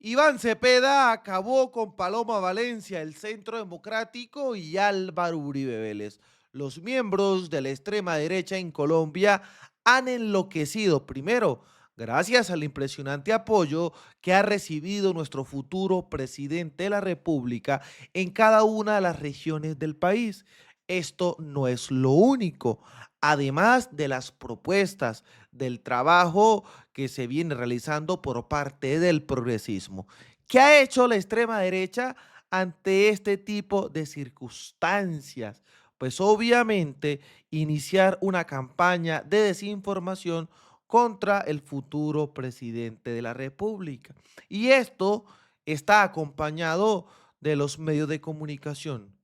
Iván Cepeda acabó con Paloma Valencia, el Centro Democrático, y Álvaro Uribe Vélez. Los miembros de la extrema derecha en Colombia han enloquecido, primero, gracias al impresionante apoyo que ha recibido nuestro futuro presidente de la República en cada una de las regiones del país. Esto no es lo único. Además de las propuestas del trabajo que se viene realizando por parte del progresismo. ¿Qué ha hecho la extrema derecha ante este tipo de circunstancias? Pues obviamente iniciar una campaña de desinformación contra el futuro presidente de la República. Y esto está acompañado de los medios de comunicación.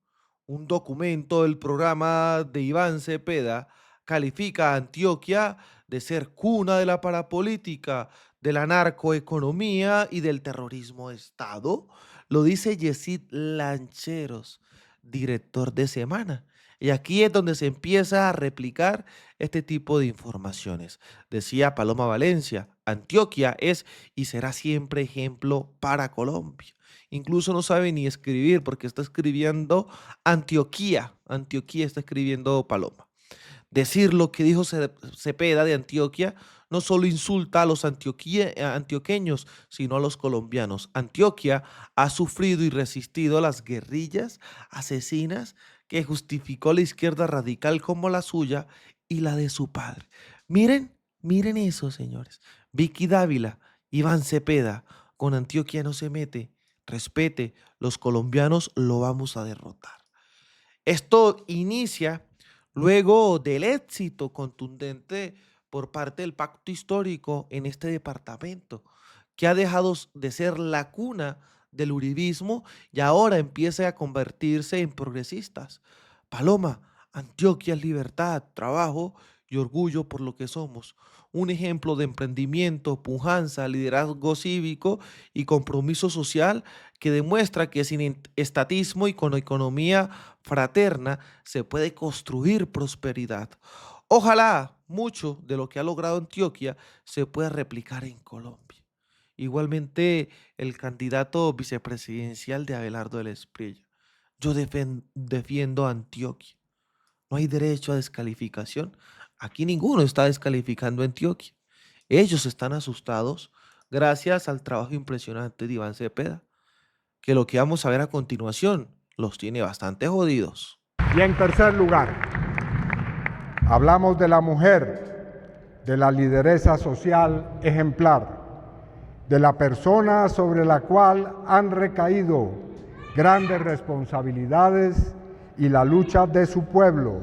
Un documento del programa de Iván Cepeda califica a Antioquia de ser cuna de la parapolítica, de la narcoeconomía y del terrorismo de Estado. Lo dice Yesid Lancheros, director de Semana. Y aquí es donde se empieza a replicar este tipo de informaciones. Decía Paloma Valencia, Antioquia es y será siempre ejemplo para Colombia. Incluso no sabe ni escribir porque está escribiendo Antioquía. Antioquía está escribiendo Paloma. Decir lo que dijo Cepeda de Antioquia no solo insulta a los antioqueños, sino a los colombianos. Antioquia ha sufrido y resistido a las guerrillas asesinas que justificó la izquierda radical como la suya y la de su padre. Miren, miren eso, señores. Vicky Dávila, Iván Cepeda, con Antioquia no se mete. Respete, los colombianos lo vamos a derrotar. Esto inicia luego del éxito contundente por parte del pacto histórico en este departamento, que ha dejado de ser la cuna del uribismo y ahora empieza a convertirse en progresistas. Paloma, Antioquia es libertad, trabajo y orgullo por lo que somos. Un ejemplo de emprendimiento, pujanza, liderazgo cívico y compromiso social que demuestra que sin estatismo y con economía fraterna se puede construir prosperidad. Ojalá mucho de lo que ha logrado Antioquia se pueda replicar en Colombia. Igualmente, el candidato vicepresidencial de Abelardo del Espriella. Yo defiendo a Antioquia. No hay derecho a descalificación. Aquí ninguno está descalificando a Antioquia. Ellos están asustados gracias al trabajo impresionante de Iván Cepeda, que lo que vamos a ver a continuación los tiene bastante jodidos. Y en tercer lugar, hablamos de la mujer, de la lideresa social ejemplar, de la persona sobre la cual han recaído grandes responsabilidades y la lucha de su pueblo,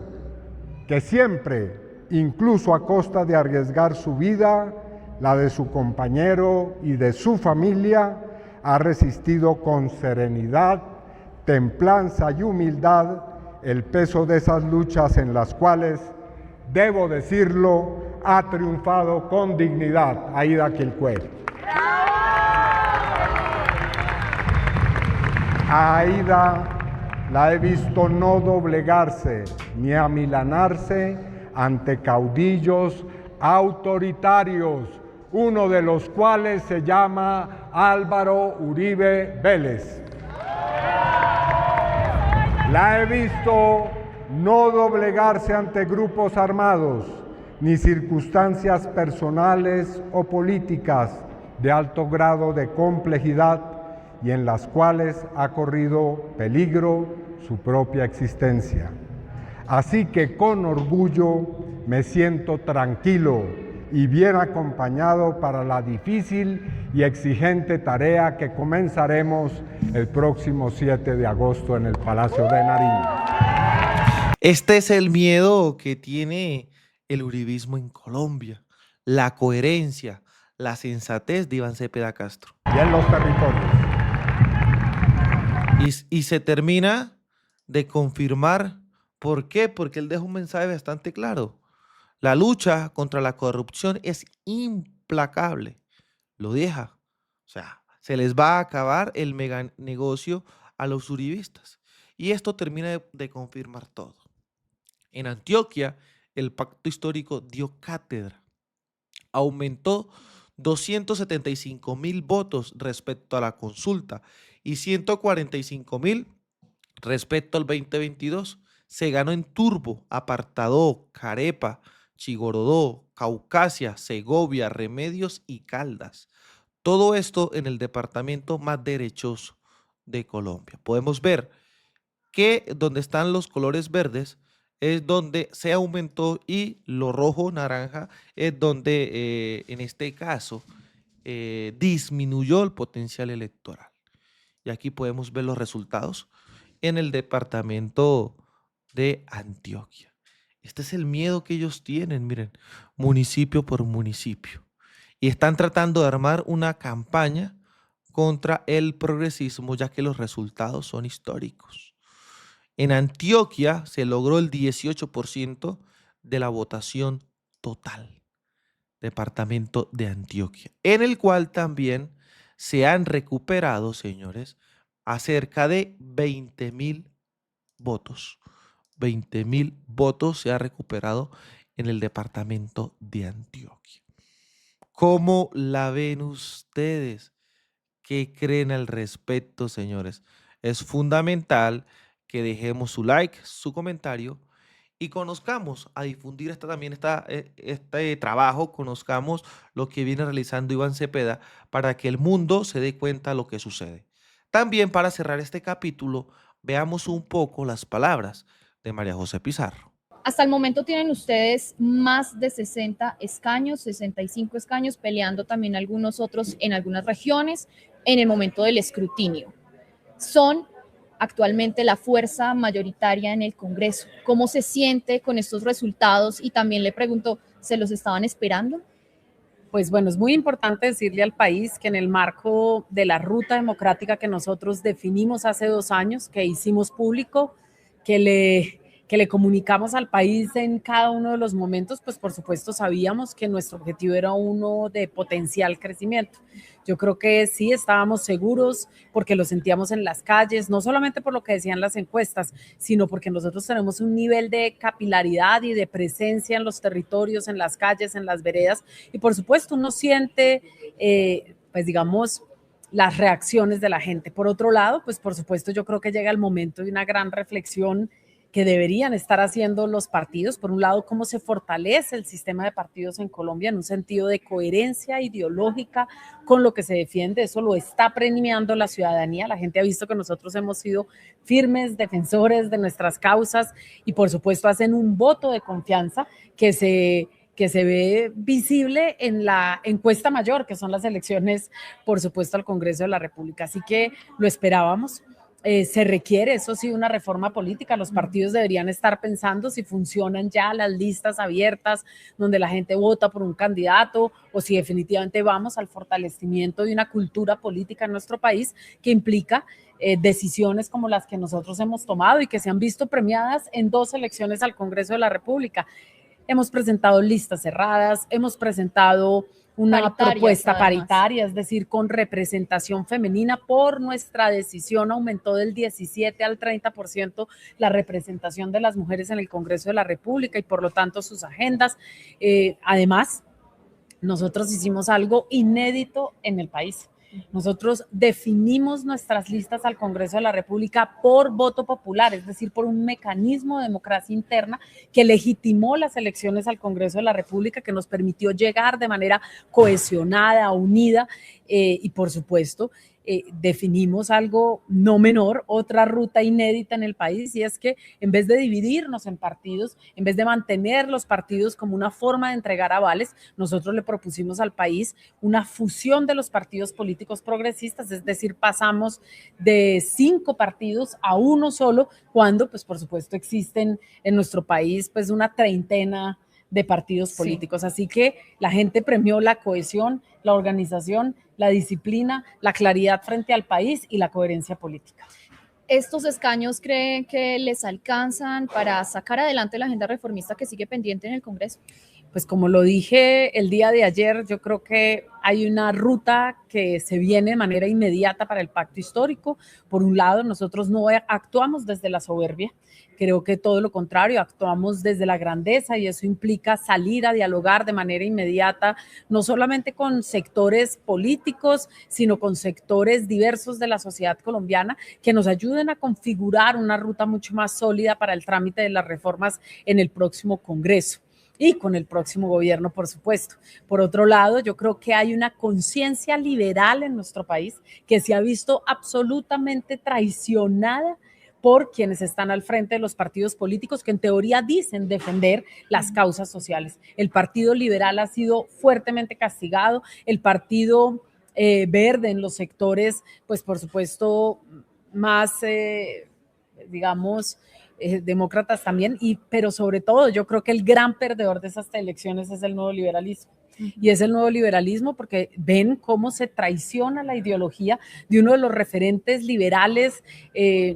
que siempre, incluso a costa de arriesgar su vida, la de su compañero y de su familia, ha resistido con serenidad, templanza y humildad el peso de esas luchas en las cuales, debo decirlo, ha triunfado con dignidad Aida Quilpué. A Aida la he visto no doblegarse ni amilanarse ante caudillos autoritarios, uno de los cuales se llama Álvaro Uribe Vélez. La he visto no doblegarse ante grupos armados, ni circunstancias personales o políticas de alto grado de complejidad y en las cuales ha corrido peligro su propia existencia. Así que con orgullo me siento tranquilo y bien acompañado para la difícil y exigente tarea que comenzaremos el próximo 7 de agosto en el Palacio de Nariño. Este es el miedo que tiene el uribismo en Colombia, la coherencia, la sensatez de Iván Cepeda Castro. Y en los territorios. Y se termina de confirmar. ¿Por qué? Porque él deja un mensaje bastante claro. La lucha contra la corrupción es implacable. Lo deja. O sea, se les va a acabar el mega negocio a los uribistas. Y esto termina de confirmar todo. En Antioquia, el pacto histórico dio cátedra. Aumentó 275.000 votos respecto a la consulta y 145.000 respecto al 2022. Se ganó en Turbo, Apartadó, Carepa, Chigorodó, Caucasia, Segovia, Remedios y Caldas. Todo esto en el departamento más derechoso de Colombia. Podemos ver que donde están los colores verdes es donde se aumentó y lo rojo, naranja, es donde en este caso disminuyó el potencial electoral. Y aquí podemos ver los resultados en el departamento de Antioquia. Este es el miedo que ellos tienen, miren, municipio por municipio. Y están tratando de armar una campaña contra el progresismo, ya que los resultados son históricos. En Antioquia se logró el 18% de la votación total, departamento de Antioquia, en el cual también se han recuperado, señores, a cerca de 20.000 votos. 20.000 votos se ha recuperado en el departamento de Antioquia. ¿Cómo la ven ustedes? ¿Qué creen al respecto, señores? Es fundamental que dejemos su like, su comentario y conozcamos a difundir este trabajo, conozcamos lo que viene realizando Iván Cepeda para que el mundo se dé cuenta de lo que sucede. También para cerrar este capítulo, veamos un poco las palabras de María José Pizarro. Hasta el momento tienen ustedes más de 60 escaños, 65 escaños, peleando también algunos otros en algunas regiones en el momento del escrutinio. Son actualmente la fuerza mayoritaria en el Congreso. ¿Cómo se siente con estos resultados? Y también le pregunto, ¿se los estaban esperando? Pues bueno, es muy importante decirle al país que en el marco de la ruta democrática que nosotros definimos hace 2 años, que hicimos público, que le comunicamos al país en cada uno de los momentos, pues por supuesto sabíamos que nuestro objetivo era uno de potencial crecimiento. Yo creo que sí estábamos seguros porque lo sentíamos en las calles, no solamente por lo que decían las encuestas, sino porque nosotros tenemos un nivel de capilaridad y de presencia en los territorios, en las calles, en las veredas, y por supuesto uno siente, pues digamos, las reacciones de la gente. Por otro lado, pues por supuesto yo creo que llega el momento de una gran reflexión que deberían estar haciendo los partidos. Por un lado, cómo se fortalece el sistema de partidos en Colombia en un sentido de coherencia ideológica con lo que se defiende. Eso lo está premiando la ciudadanía. La gente ha visto que nosotros hemos sido firmes defensores de nuestras causas y por supuesto hacen un voto de confianza que se ve visible en la encuesta mayor, que son las elecciones, por supuesto, al Congreso de la República. Así que lo esperábamos. Se requiere, eso sí, una reforma política. Los partidos deberían estar pensando si funcionan ya las listas abiertas, donde la gente vota por un candidato, o si definitivamente vamos al fortalecimiento de una cultura política en nuestro país que implica decisiones como las que nosotros hemos tomado y que se han visto premiadas en 2 elecciones al Congreso de la República. Hemos presentado listas cerradas, hemos presentado una propuesta paritaria, es decir, con representación femenina. Por nuestra decisión aumentó del 17 al 30% la representación de las mujeres en el Congreso de la República y por lo tanto sus agendas. Además, nosotros hicimos algo inédito en el país. Nosotros definimos nuestras listas al Congreso de la República por voto popular, es decir, por un mecanismo de democracia interna que legitimó las elecciones al Congreso de la República, que nos permitió llegar de manera cohesionada, unida y por supuesto definimos algo no menor, otra ruta inédita en el país, y es que en vez de dividirnos en partidos, en vez de mantener los partidos como una forma de entregar avales, nosotros le propusimos al país una fusión de los partidos políticos progresistas, es decir, pasamos de 5 partidos a uno solo, cuando pues por supuesto existen en nuestro país pues una treintena de partidos políticos. Sí. Así que la gente premió la cohesión, la organización, la disciplina, la claridad frente al país y la coherencia política. ¿Estos escaños creen que les alcanzan para sacar adelante la agenda reformista que sigue pendiente en el Congreso? Pues como lo dije el día de ayer, yo creo que hay una ruta que se viene de manera inmediata para el pacto histórico. Por un lado, nosotros no actuamos desde la soberbia, creo que todo lo contrario, actuamos desde la grandeza y eso implica salir a dialogar de manera inmediata, no solamente con sectores políticos, sino con sectores diversos de la sociedad colombiana que nos ayuden a configurar una ruta mucho más sólida para el trámite de las reformas en el próximo Congreso y con el próximo gobierno, por supuesto. Por otro lado, yo creo que hay una conciencia liberal en nuestro país que se ha visto absolutamente traicionada por quienes están al frente de los partidos políticos que en teoría dicen defender las causas sociales. El Partido Liberal ha sido fuertemente castigado, el Partido Verde en los sectores, pues por supuesto, más, digamos, demócratas también, pero sobre todo yo creo que el gran perdedor de esas elecciones es el nuevo liberalismo. Y es el nuevo liberalismo porque ven cómo se traiciona la ideología de uno de los referentes liberales,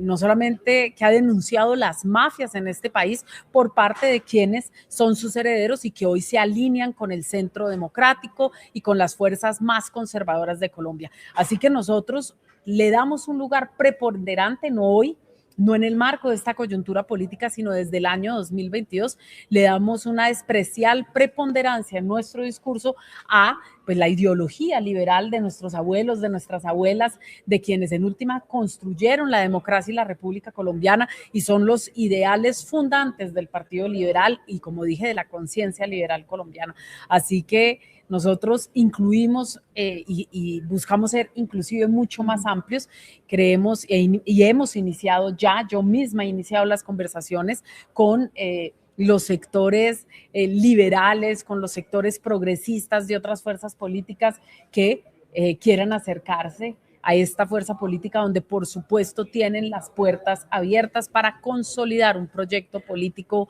no solamente que ha denunciado las mafias en este país por parte de quienes son sus herederos y que hoy se alinean con el centro democrático y con las fuerzas más conservadoras de Colombia. Así que nosotros le damos un lugar preponderante, no hoy, no en el marco de esta coyuntura política, sino desde el año 2022, le damos una especial preponderancia en nuestro discurso a pues, la ideología liberal de nuestros abuelos, de nuestras abuelas, de quienes en última construyeron la democracia y la República Colombiana y son los ideales fundantes del Partido Liberal y, como dije, de la conciencia liberal colombiana. Así que nosotros incluimos y buscamos ser inclusive mucho más amplios, creemos y hemos iniciado ya, yo misma he iniciado las conversaciones con los sectores liberales, con los sectores progresistas de otras fuerzas políticas que quieran acercarse a esta fuerza política donde por supuesto tienen las puertas abiertas para consolidar un proyecto político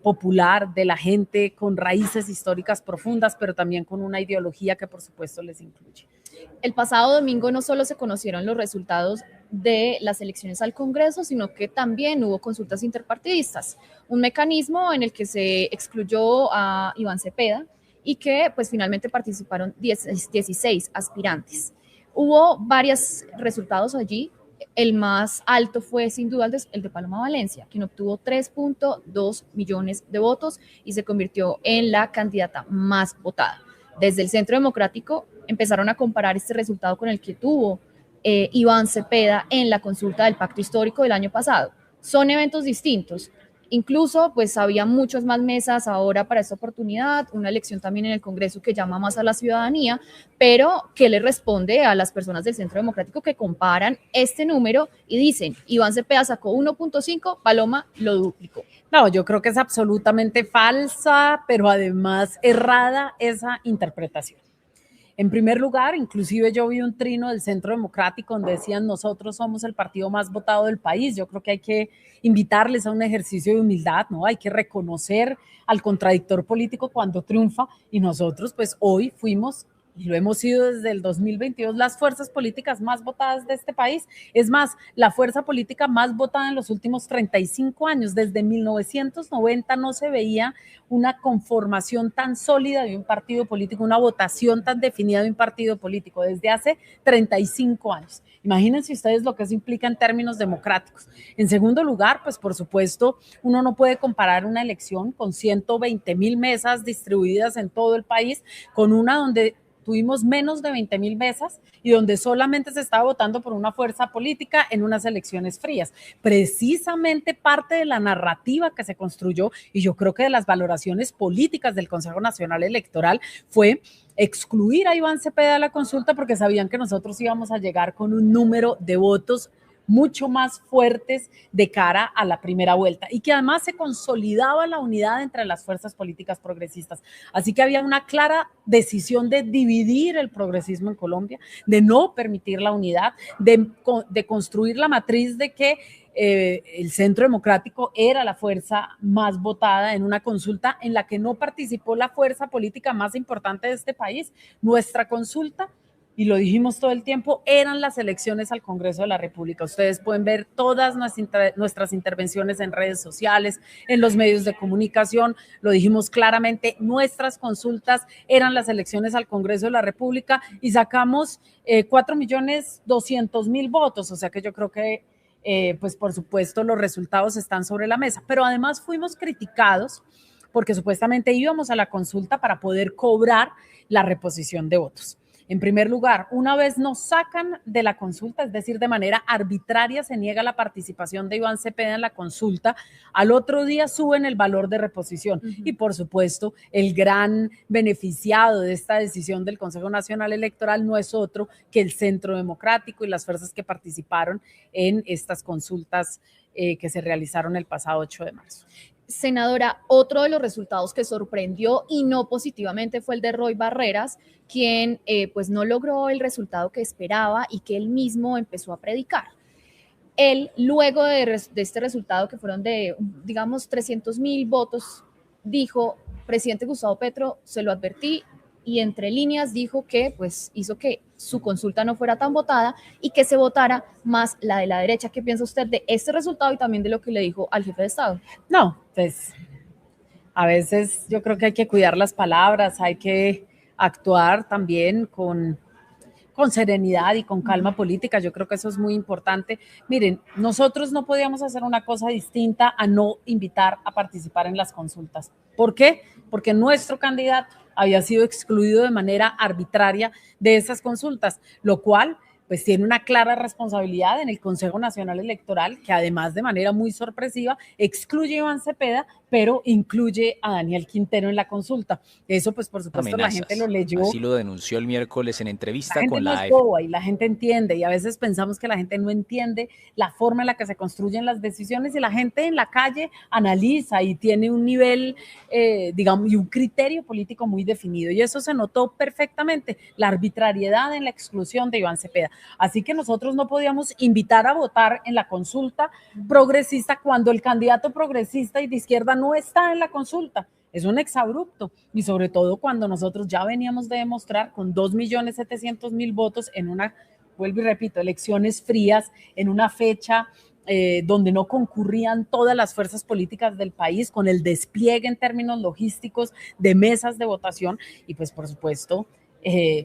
popular de la gente con raíces históricas profundas, pero también con una ideología que por supuesto les incluye. El pasado domingo no solo se conocieron los resultados de las elecciones al Congreso, sino que también hubo consultas interpartidistas, un mecanismo en el que se excluyó a Iván Cepeda y que pues finalmente participaron 16 aspirantes. Hubo varios resultados allí. El más alto fue sin duda el de Paloma Valencia, quien obtuvo 3.2 millones de votos y se convirtió en la candidata más votada. Desde el Centro Democrático empezaron a comparar este resultado con el que tuvo Iván Cepeda en la consulta del Pacto Histórico del año pasado. Son eventos distintos. Incluso, pues había muchas más mesas ahora para esta oportunidad, una elección también en el Congreso que llama más a la ciudadanía, pero ¿qué le responde a las personas del Centro Democrático que comparan este número y dicen, Iván Cepeda sacó 1.5, Paloma lo duplicó? No, yo creo que es absolutamente falsa, pero además errada esa interpretación. En primer lugar, inclusive yo vi un trino del Centro Democrático donde decían nosotros somos el partido más votado del país. Yo creo que hay que invitarles a un ejercicio de humildad, ¿no? Hay que reconocer al contradictor político cuando triunfa y nosotros pues hoy fuimos y lo hemos sido desde el 2022, las fuerzas políticas más votadas de este país. Es más, la fuerza política más votada en los últimos 35 años. Desde 1990 no se veía una conformación tan sólida de un partido político, una votación tan definida de un partido político desde hace 35 años. Imagínense ustedes lo que eso implica en términos democráticos. En segundo lugar, pues por supuesto, uno no puede comparar una elección con 120,000 mesas distribuidas en todo el país con una donde tuvimos menos de 20,000 mesas y donde solamente se estaba votando por una fuerza política en unas elecciones frías. Precisamente parte de la narrativa que se construyó, y yo creo que de las valoraciones políticas del Consejo Nacional Electoral, fue excluir a Iván Cepeda de la consulta porque sabían que nosotros íbamos a llegar con un número de votos mucho más fuertes de cara a la primera vuelta y que además se consolidaba la unidad entre las fuerzas políticas progresistas. Así que había una clara decisión de dividir el progresismo en Colombia, de no permitir la unidad, de construir la matriz de que el Centro Democrático era la fuerza más votada en una consulta en la que no participó la fuerza política más importante de este país. Nuestra consulta y lo dijimos todo el tiempo, eran las elecciones al Congreso de la República. Ustedes pueden ver todas nuestras intervenciones en redes sociales, en los medios de comunicación, lo dijimos claramente, nuestras consultas eran las elecciones al Congreso de la República y sacamos 4.200.000 votos, o sea que yo creo que pues por supuesto los resultados están sobre la mesa, pero además fuimos criticados porque supuestamente íbamos a la consulta para poder cobrar la reposición de votos. En primer lugar, una vez nos sacan de la consulta, es decir, de manera arbitraria se niega la participación de Iván Cepeda en la consulta, al otro día suben el valor de reposición. Y por supuesto, el gran beneficiado de esta decisión del Consejo Nacional Electoral no es otro que el Centro Democrático y las fuerzas que participaron en estas consultas que se realizaron el pasado 8 de marzo. Senadora, otro de los resultados que sorprendió y no positivamente fue el de Roy Barreras, quien pues no logró el resultado que esperaba y que él mismo empezó a predicar. Él, luego de este resultado, que fueron de, digamos, 300.000 votos, dijo: presidente Gustavo Petro, se lo advertí, y entre líneas dijo que pues hizo que su consulta no fuera tan votada y que se votara más la de la derecha. ¿Qué piensa usted de este resultado y también de lo que le dijo al jefe de Estado? No, pues a veces yo creo que hay que cuidar las palabras, hay que actuar también con serenidad y con calma política. Yo creo que eso es muy importante. Miren, nosotros no podíamos hacer una cosa distinta a no invitar a participar en las consultas. ¿Por qué? Porque nuestro candidato había sido excluido de manera arbitraria de esas consultas, lo cual pues tiene una clara responsabilidad en el Consejo Nacional Electoral, que además de manera muy sorpresiva excluye a Iván Cepeda, pero incluye a Daniel Quintero en la consulta. Eso pues por supuesto amenazas. La gente lo leyó. Así lo denunció el miércoles en entrevista con la AFP. La gente no es boba y la gente entiende, y a veces pensamos que la gente no entiende la forma en la que se construyen las decisiones, y la gente en la calle analiza y tiene un nivel, digamos, y un criterio político muy definido, y eso se notó perfectamente, la arbitrariedad en la exclusión de Iván Cepeda. Así que nosotros no podíamos invitar a votar en la consulta progresista cuando el candidato progresista y de izquierda no está en la consulta. Es un exabrupto, y sobre todo cuando nosotros ya veníamos de demostrar con 2.700.000 votos en una, vuelvo y repito, elecciones frías, en una fecha donde no concurrían todas las fuerzas políticas del país, con el despliegue en términos logísticos de mesas de votación, y pues por supuesto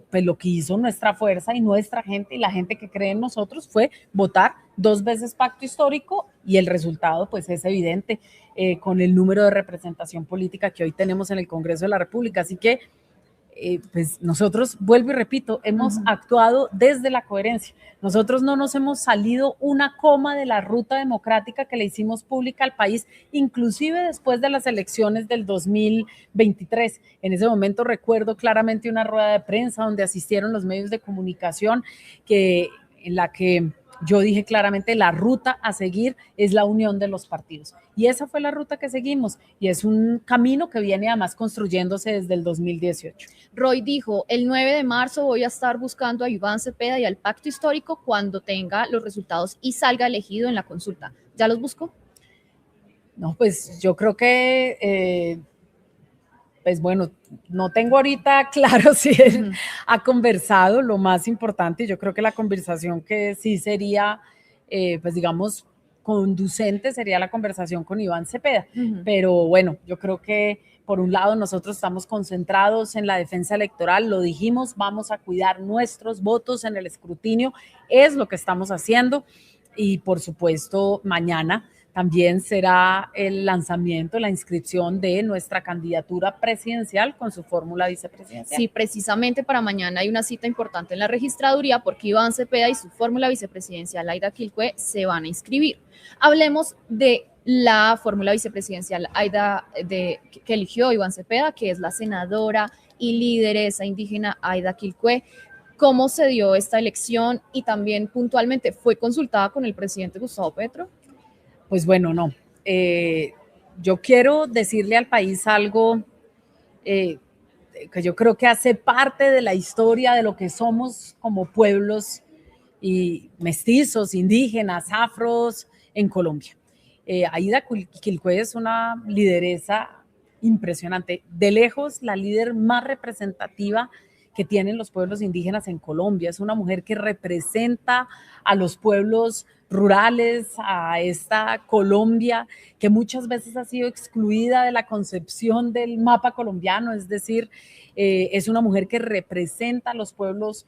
pues lo que hizo nuestra fuerza y nuestra gente y la gente que cree en nosotros fue votar 2 veces pacto histórico, y el resultado pues es evidente con el número de representación política que hoy tenemos en el Congreso de la República. Así que pues nosotros, vuelvo y repito, hemos actuado desde la coherencia. Nosotros no nos hemos salido una coma de la ruta democrática que le hicimos pública al país, inclusive después de las elecciones del 2023. En ese momento recuerdo claramente una rueda de prensa donde asistieron los medios de comunicación, en la que yo dije claramente: la ruta a seguir es la unión de los partidos. Y esa fue la ruta que seguimos, y es un camino que viene además construyéndose desde el 2018. Roy dijo: el 9 de marzo voy a estar buscando a Iván Cepeda y al pacto histórico cuando tenga los resultados y salga elegido en la consulta. ¿Ya los buscó? No, pues yo creo que pues bueno, no tengo ahorita claro si él ha conversado. Lo más importante, yo creo que la conversación que sí sería, pues digamos, conducente sería la conversación con Iván Cepeda. Pero bueno, yo creo que por un lado nosotros estamos concentrados en la defensa electoral, lo dijimos, vamos a cuidar nuestros votos en el escrutinio, es lo que estamos haciendo, y por supuesto mañana también será el lanzamiento, la inscripción de nuestra candidatura presidencial con su fórmula vicepresidencial. Sí, precisamente para mañana hay una cita importante en la registraduría, porque Iván Cepeda y su fórmula vicepresidencial, Aida Quilcue, se van a inscribir. Hablemos de la fórmula vicepresidencial que eligió Iván Cepeda, que es la senadora y lideresa indígena Aida Quilcue. ¿Cómo se dio esta elección? Y también puntualmente, ¿fue consultada con el presidente Gustavo Petro? Pues bueno, no. Yo quiero decirle al país algo que yo creo que hace parte de la historia de lo que somos como pueblos y mestizos, indígenas, afros en Colombia. Aida Quilcue es una lideresa impresionante, de lejos la líder más representativa que tienen los pueblos indígenas en Colombia. Es una mujer que representa a los pueblos rurales, a esta Colombia que muchas veces ha sido excluida de la concepción del mapa colombiano, es decir, es una mujer que representa a los pueblos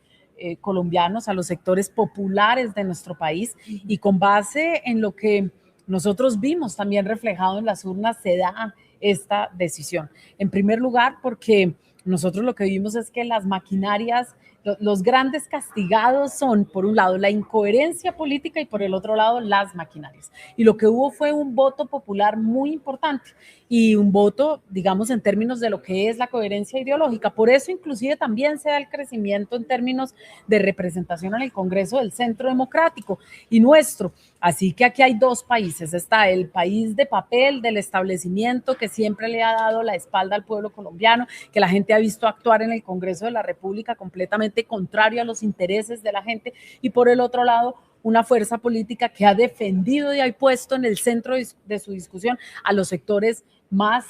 colombianos, a los sectores populares de nuestro país, y con base en lo que nosotros vimos también reflejado en las urnas se da esta decisión. En primer lugar, porque nosotros lo que vimos es que las maquinarias, los grandes castigados son, por un lado, la incoherencia política y por el otro lado, las maquinarias. Y lo que hubo fue un voto popular muy importante y un voto, digamos, en términos de lo que es la coherencia ideológica. Por eso, inclusive, también se da el crecimiento en términos de representación en el Congreso del Centro Democrático y nuestro. Así que aquí hay dos países. Está el país de papel, del establecimiento, que siempre le ha dado la espalda al pueblo colombiano, que la gente ha visto actuar en el Congreso de la República completamente contrario a los intereses de la gente, y por el otro lado, una fuerza política que ha defendido y ha puesto en el centro de su discusión a los sectores más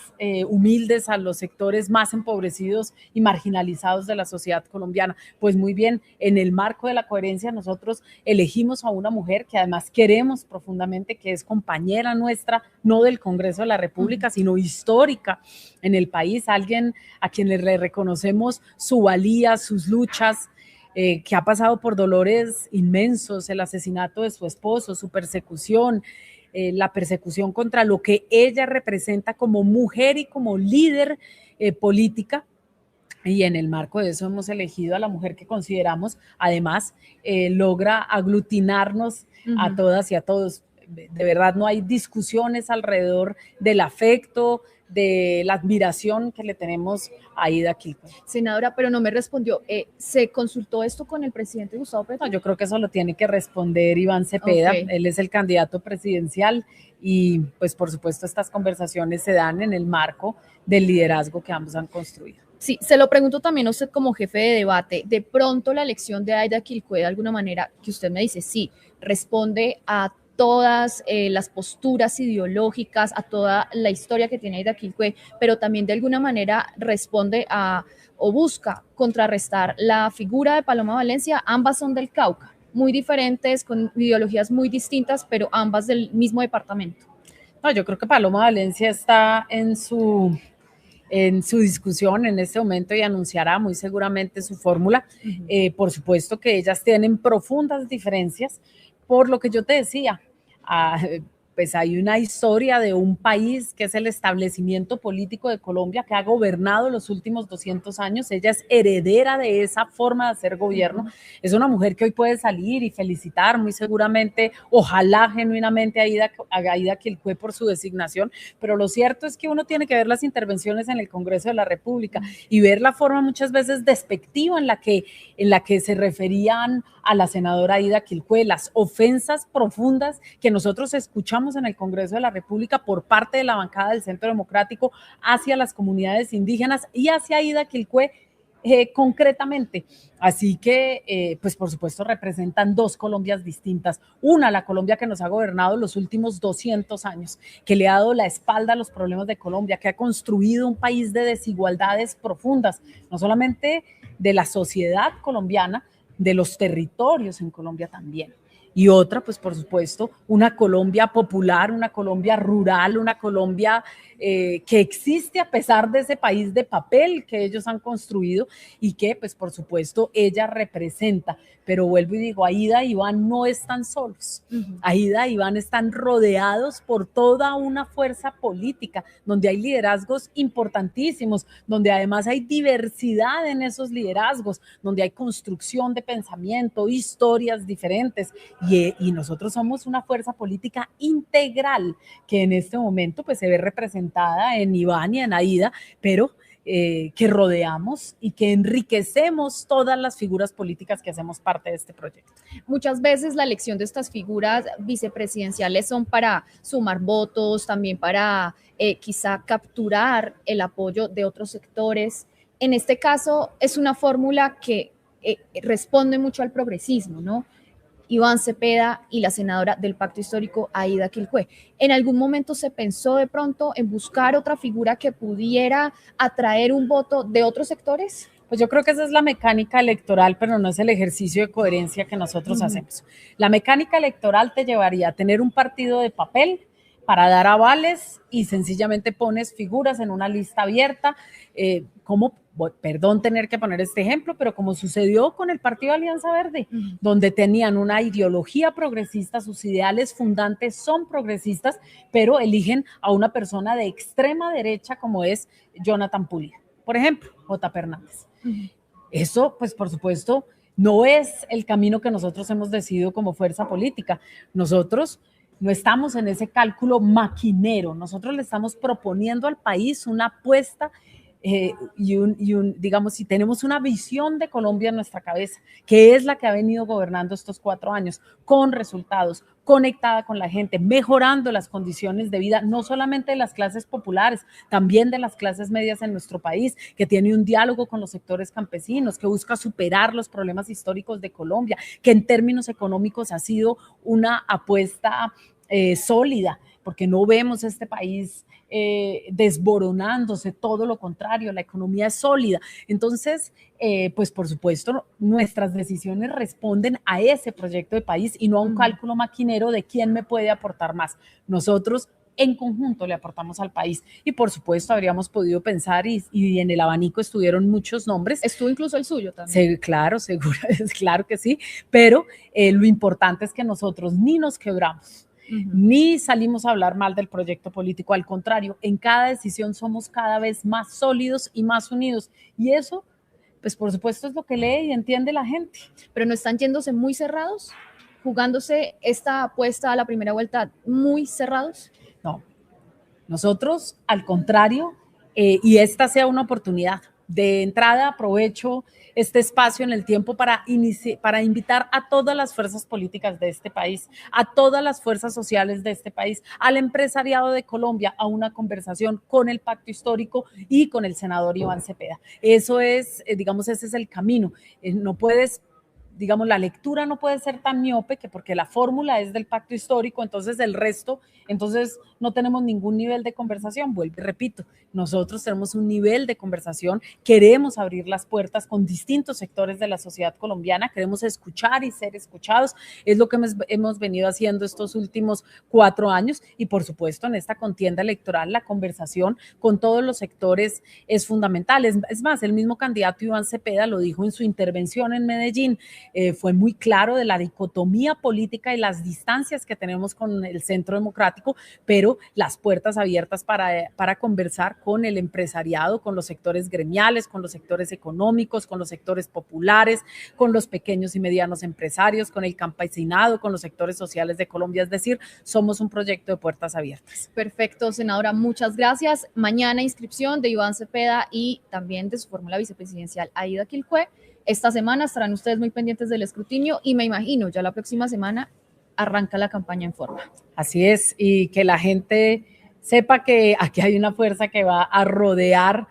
humildes, a los sectores más empobrecidos y marginalizados de la sociedad colombiana. Pues muy bien, en el marco de la coherencia nosotros elegimos a una mujer que además queremos profundamente, que es compañera nuestra, no del Congreso de la República, sino histórica en el país, alguien a quien le reconocemos su valía, sus luchas, que ha pasado por dolores inmensos, el asesinato de su esposo, su persecución, la persecución contra lo que ella representa como mujer y como líder política. Y en el marco de eso hemos elegido a la mujer que consideramos, además, logra aglutinarnos a todas y a todos. De verdad, no hay discusiones alrededor del afecto, de la admiración que le tenemos a Aída Quilcue. Senadora, pero no me respondió. ¿Se consultó esto con el presidente Gustavo Petro? No, yo creo que eso lo tiene que responder Iván Cepeda. Okay. Él es el candidato presidencial y, pues, por supuesto, estas conversaciones se dan en el marco del liderazgo que ambos han construido. Sí, se lo pregunto también a usted como jefe de debate. De pronto la elección de Aída Quilcue, de alguna manera, que usted me dice, sí, responde a todas las posturas ideológicas, a toda la historia que tiene Aída Quilcue, pero también de alguna manera responde a o busca contrarrestar la figura de Paloma Valencia. Ambas son del Cauca, muy diferentes, con ideologías muy distintas, pero ambas del mismo departamento. No, yo creo que Paloma Valencia está en su discusión en este momento y anunciará muy seguramente su fórmula. Por supuesto que ellas tienen profundas diferencias, por lo que yo te decía, pues hay una historia de un país que es el establecimiento político de Colombia, que ha gobernado los últimos 200 años. Ella es heredera de esa forma de hacer gobierno. Es una mujer que hoy puede salir y felicitar muy seguramente, ojalá genuinamente, a Aída Quilcue por su designación, pero lo cierto es que uno tiene que ver las intervenciones en el Congreso de la República y ver la forma muchas veces despectiva en la que se referían a la senadora Aída Quilcue, las ofensas profundas que nosotros escuchamos en el Congreso de la República por parte de la bancada del Centro Democrático hacia las comunidades indígenas y hacia Aída Quilcue concretamente. Así que, pues por supuesto, representan dos Colombias distintas. Una, la Colombia que nos ha gobernado los últimos 200 años, que le ha dado la espalda a los problemas de Colombia, que ha construido un país de desigualdades profundas, no solamente de la sociedad colombiana, de los territorios en Colombia también. Y otra, pues por supuesto, una Colombia popular, una Colombia rural, una Colombia que existe a pesar de ese país de papel que ellos han construido y que, pues por supuesto, ella representa. Pero vuelvo y digo, Aída y Iván no están solos. Aída y Iván están rodeados por toda una fuerza política, donde hay liderazgos importantísimos, donde además hay diversidad en esos liderazgos, donde hay construcción de pensamiento, historias diferentes. Y nosotros somos una fuerza política integral que en este momento pues se ve representada en Iván y en Aída, pero que rodeamos y que enriquecemos todas las figuras políticas que hacemos parte de este proyecto. Muchas veces la elección de estas figuras vicepresidenciales son para sumar votos, también para quizá capturar el apoyo de otros sectores. En este caso es una fórmula que responde mucho al progresismo, ¿no? Iván Cepeda y la senadora del Pacto Histórico, Aída Quilcue. ¿En algún momento se pensó de pronto en buscar otra figura que pudiera atraer un voto de otros sectores? Pues yo creo que esa es la mecánica electoral, pero no es el ejercicio de coherencia que nosotros hacemos. La mecánica electoral te llevaría a tener un partido de papel para dar avales y sencillamente pones figuras en una lista abierta, como, perdón tener que poner este ejemplo, pero como sucedió con el Partido Alianza Verde, donde tenían una ideología progresista, sus ideales fundantes son progresistas, pero eligen a una persona de extrema derecha como es Jonathan Pulida, por ejemplo, J. Hernández. Eso, pues por supuesto, no es el camino que nosotros hemos decidido como fuerza política. Nosotros no estamos en ese cálculo maquinero, nosotros le estamos proponiendo al país una apuesta digamos, si tenemos una visión de Colombia en nuestra cabeza, que es la que ha venido gobernando estos 4 años, con resultados, conectada con la gente, mejorando las condiciones de vida, no solamente de las clases populares, también de las clases medias en nuestro país, que tiene un diálogo con los sectores campesinos, que busca superar los problemas históricos de Colombia, que en términos económicos ha sido una apuesta sólida, porque no vemos este país desboronándose, todo lo contrario, la economía es sólida. Entonces, pues por supuesto, nuestras decisiones responden a ese proyecto de país y no a un cálculo maquinero de quién me puede aportar más. Nosotros en conjunto le aportamos al país y por supuesto habríamos podido pensar y en el abanico estuvieron muchos nombres. Estuvo incluso el suyo también. Claro, seguro, claro que sí, pero lo importante es que nosotros ni nos quebramos, ni salimos a hablar mal del proyecto político, al contrario, en cada decisión somos cada vez más sólidos y más unidos y eso, pues por supuesto es lo que lee y entiende la gente. Pero no están yéndose muy cerrados, jugándose esta apuesta a la primera vuelta muy cerrados. No, nosotros al contrario, y esta sea una oportunidad. De entrada, aprovecho este espacio en el tiempo para invitar a todas las fuerzas políticas de este país, a todas las fuerzas sociales de este país, al empresariado de Colombia, a una conversación con el Pacto Histórico y con el senador Iván Cepeda. Eso es, digamos, ese es el camino. No puedes, digamos, la lectura no puede ser tan miope que porque la fórmula es del Pacto Histórico, entonces el resto, entonces no tenemos ningún nivel de conversación. Vuelvo y repito, nosotros tenemos un nivel de conversación, queremos abrir las puertas con distintos sectores de la sociedad colombiana, queremos escuchar y ser escuchados, es lo que hemos venido haciendo estos últimos 4 años y por supuesto en esta contienda electoral la conversación con todos los sectores es fundamental. Es más, el mismo candidato Iván Cepeda lo dijo en su intervención en Medellín, fue muy claro de la dicotomía política y las distancias que tenemos con el centro democrático, pero las puertas abiertas para conversar con el empresariado, con los sectores gremiales, con los sectores económicos, con los sectores populares, con los pequeños y medianos empresarios, con el campesinado, con los sectores sociales de Colombia, es decir, somos un proyecto de puertas abiertas. Perfecto, senadora, muchas gracias. Mañana inscripción de Iván Cepeda y también de su fórmula vicepresidencial Aida Quilpué. Esta semana estarán ustedes muy pendientes del escrutinio y me imagino ya la próxima semana arranca la campaña en forma. Así es, y que la gente sepa que aquí hay una fuerza que va a rodear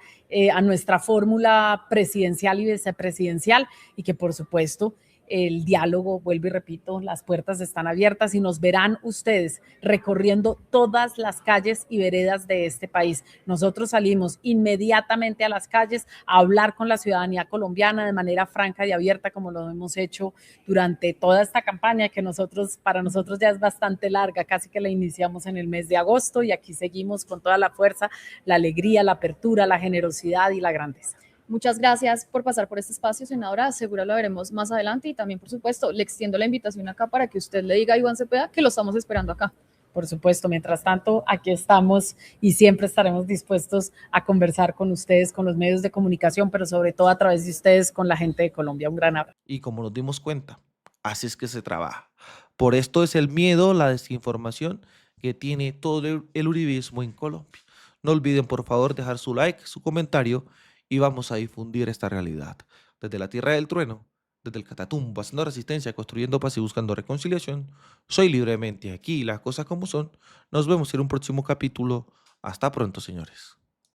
a nuestra fórmula presidencial y vicepresidencial y que por supuesto el diálogo, vuelvo y repito, las puertas están abiertas y nos verán ustedes recorriendo todas las calles y veredas de este país. Nosotros salimos inmediatamente a las calles a hablar con la ciudadanía colombiana de manera franca y abierta, como lo hemos hecho durante toda esta campaña, que para nosotros ya es bastante larga, casi que la iniciamos en el mes de agosto y aquí seguimos con toda la fuerza, la alegría, la apertura, la generosidad y la grandeza. Muchas gracias por pasar por este espacio, senadora. Seguro lo veremos más adelante y también, por supuesto, le extiendo la invitación acá para que usted le diga a Iván Cepeda que lo estamos esperando acá. Por supuesto, mientras tanto, aquí estamos y siempre estaremos dispuestos a conversar con ustedes, con los medios de comunicación, pero sobre todo a través de ustedes, con la gente de Colombia. Un gran abrazo. Y como nos dimos cuenta, así es que se trabaja. Por esto es el miedo, la desinformación que tiene todo el uribismo en Colombia. No olviden, por favor, dejar su like, su comentario y vamos a difundir esta realidad. Desde la tierra del trueno, desde el Catatumbo, haciendo resistencia, construyendo paz y buscando reconciliación, soy Libremente aquí, las cosas como son. Nos vemos en un próximo capítulo. Hasta pronto, señores.